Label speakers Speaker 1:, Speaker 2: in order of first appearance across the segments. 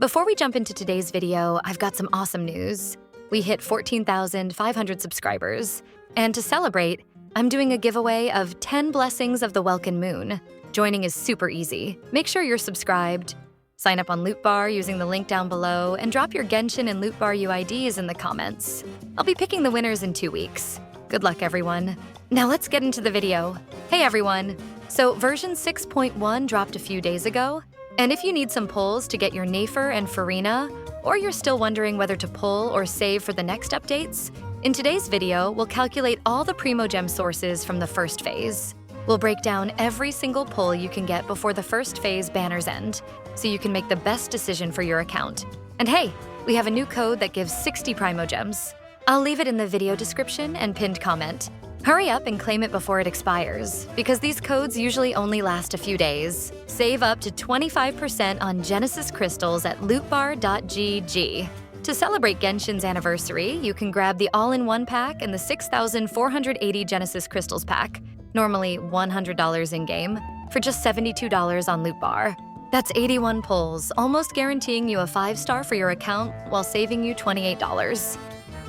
Speaker 1: Before we jump into today's video, I've got some awesome news. We hit 14,500 subscribers, and to celebrate, I'm doing a giveaway of 10 blessings of the Welkin moon. Joining is super easy. Make sure you're subscribed, sign up on Loot Bar using the link down below, and drop your Genshin and Loot Bar UIDs in the comments. I'll be picking the winners in 2 weeks. Good luck, everyone. Now let's get into the video. Hey everyone! So version 6.1 dropped a few days ago, and if you need some pulls to get your NEFER and FURINA, or you're still wondering whether to pull or save for the next updates, in today's video, we'll calculate all the primogem sources from the first phase. We'll break down every single pull you can get before the first phase banners end, so you can make the best decision for your account. And hey, we have a new code that gives 60 primogems. I'll leave it in the video description and pinned comment. Hurry up and claim it before it expires, because these codes usually only last a few days. Save up to 25% on Genesis crystals at lootbar.gg. To celebrate Genshin's anniversary, you can grab the all-in-one pack and the 6,480 Genesis crystals pack, normally $100 in-game, for just $72 on Loot Bar. That's 81 pulls, almost guaranteeing you a 5-star for your account while saving you $28.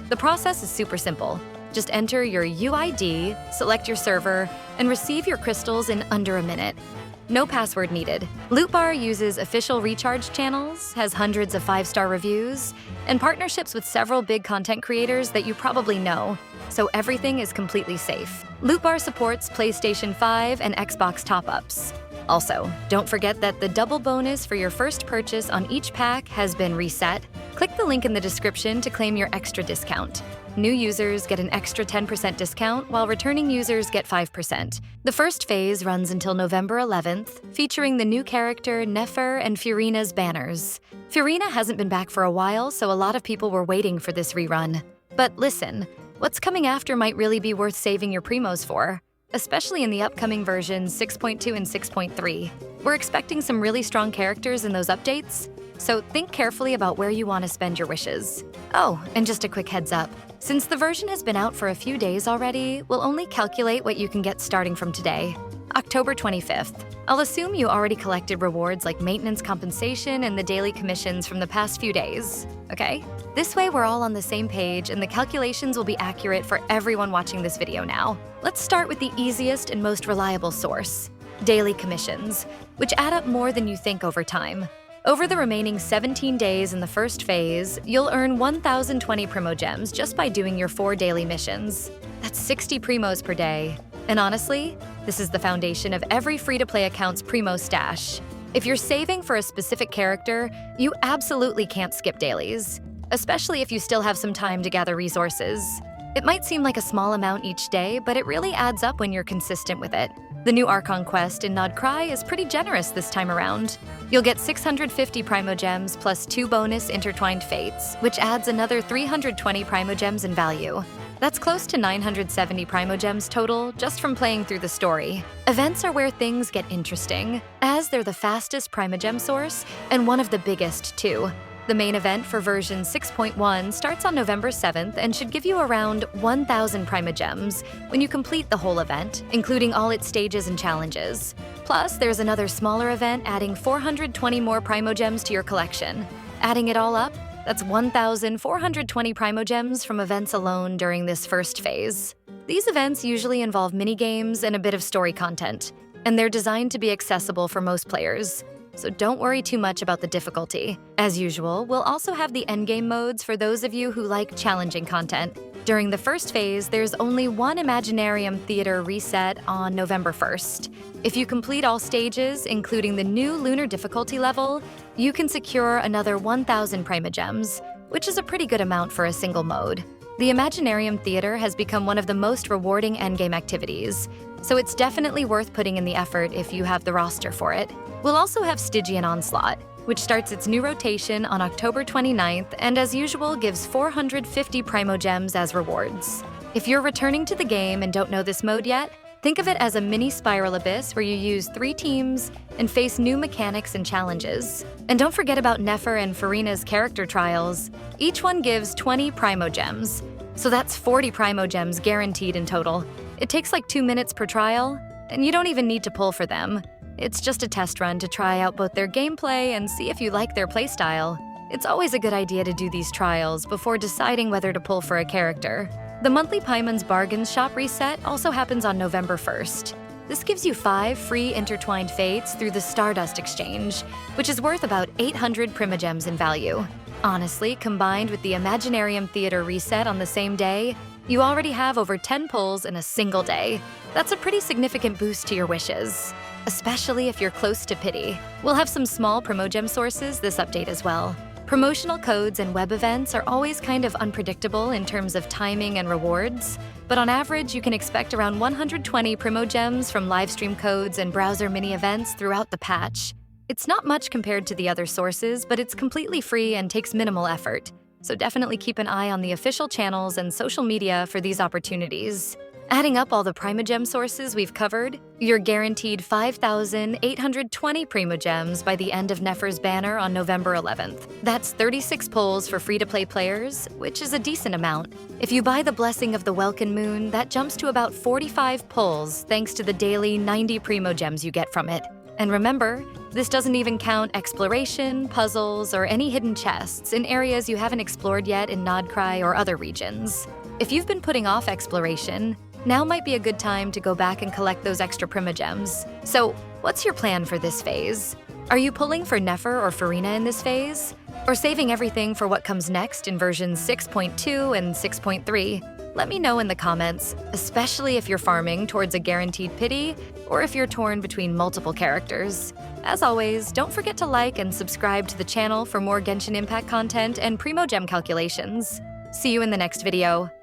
Speaker 1: The process is super simple. Just enter your UID, select your server, and receive your crystals in under a minute. No password needed. Loot Bar uses official recharge channels, has hundreds of 5-star reviews, and partnerships with several big content creators that you probably know, so everything is completely safe. Loot Bar supports PlayStation 5 and Xbox top-ups. Also, don't forget that the double bonus for your first purchase on each pack has been reset. Click the link in the description to claim your extra discount. New users get an extra 10% discount, while returning users get 5%. The first phase runs until November 11th, featuring the new character NEFER and FURINA's banners. FURINA hasn't been back for a while, so a lot of people were waiting for this rerun. But listen, what's coming after might really be worth saving your primos for, especially in the upcoming versions 6.2 and 6.3. We're expecting some really strong characters in those updates, so think carefully about where you want to spend your wishes. Oh, and just a quick heads up. Since the version has been out for a few days already, we'll only calculate what you can get starting from today, October 25th. I'll assume you already collected rewards like maintenance compensation and the daily commissions from the past few days, okay? This way we're all on the same page and the calculations will be accurate for everyone watching this video now. Let's start with the easiest and most reliable source, daily commissions, which add up more than you think over time. Over the remaining 17 days in the first phase, you'll earn 1,020 primogems just by doing your 4 daily missions. That's 60 primos per day. And honestly, this is the foundation of every free-to-play account's primo stash. If you're saving for a specific character, you absolutely can't skip dailies, especially if you still have some time to gather resources. It might seem like a small amount each day, but it really adds up when you're consistent with it. The new archon quest in nod-krai is pretty generous this time around. You'll get 650 primogems plus 2 bonus intertwined fates, which adds another 320 primogems in value. That's close to 970 primogems total just from playing through the story. Events are where things get interesting, as they're the fastest primogem source and one of the biggest too. The main event for version 6.1 starts on November 7th and should give you around 1,000 primogems when you complete the whole event, including all its stages and challenges. Plus, there's another smaller event adding 420 more primogems to your collection. Adding it all up, that's 1,420 primogems from events alone during this first phase. These events usually involve minigames and a bit of story content, and they're designed to be accessible for most players. So don't worry too much about the difficulty. As usual, we'll also have the endgame modes for those of you who like challenging content. During the first phase, there's only one Imaginarium Theater reset on November 1st. If you complete all stages, including the new lunar difficulty level, you can secure another 1,000 primogems, which is a pretty good amount for a single mode. The Imaginarium Theater has become one of the most rewarding endgame activities, so it's definitely worth putting in the effort if you have the roster for it. We'll also have Stygian Onslaught, which starts its new rotation on October 29th and as usual gives 450 primogems as rewards. If you're returning to the game and don't know this mode yet, think of it as a mini spiral abyss where you use 3 teams and face new mechanics and challenges. And don't forget about NEFER and FURINA's character trials. Each one gives 20 primogems, so that's 40 primogems guaranteed in total. It takes like 2 minutes per trial, and you don't even need to pull for them. It's just a test run to try out both their gameplay and see if you like their playstyle. It's always a good idea to do these trials before deciding whether to pull for a character. The monthly Paimon's Bargains Shop reset also happens on November 1st. This gives you 5 free intertwined fates through the Stardust Exchange, which is worth about 800 primogems in value. Honestly, combined with the Imaginarium Theater reset on the same day, you already have over 10 pulls in a single day. That's a pretty significant boost to your wishes, especially if you're close to pity. We'll have some small primogem sources this update as well. Promotional codes and web events are always kind of unpredictable in terms of timing and rewards, but on average, you can expect around 120 primogems from livestream codes and browser mini events throughout the patch. It's not much compared to the other sources, but it's completely free and takes minimal effort. So definitely keep an eye on the official channels and social media for these opportunities. Adding up all the primogem sources we've covered, you're guaranteed 5,820 primogems by the end of NEFER's banner on November 11th. That's 36 pulls for free-to-play players, which is a decent amount. If you buy the Blessing of the Welkin Moon, that jumps to about 45 pulls thanks to the daily 90 primogems you get from it. And remember, this doesn't even count exploration, puzzles, or any hidden chests in areas you haven't explored yet in nod-krai or other regions. If you've been putting off exploration, now might be a good time to go back and collect those extra primogems. So, what's your plan for this phase? Are you pulling for NEFER or Furina in this phase? Or saving everything for what comes next in versions 6.2 and 6.3? Let me know in the comments, especially if you're farming towards a guaranteed pity or if you're torn between multiple characters. As always, don't forget to like and subscribe to the channel for more Genshin Impact content and primogem calculations. See you in the next video.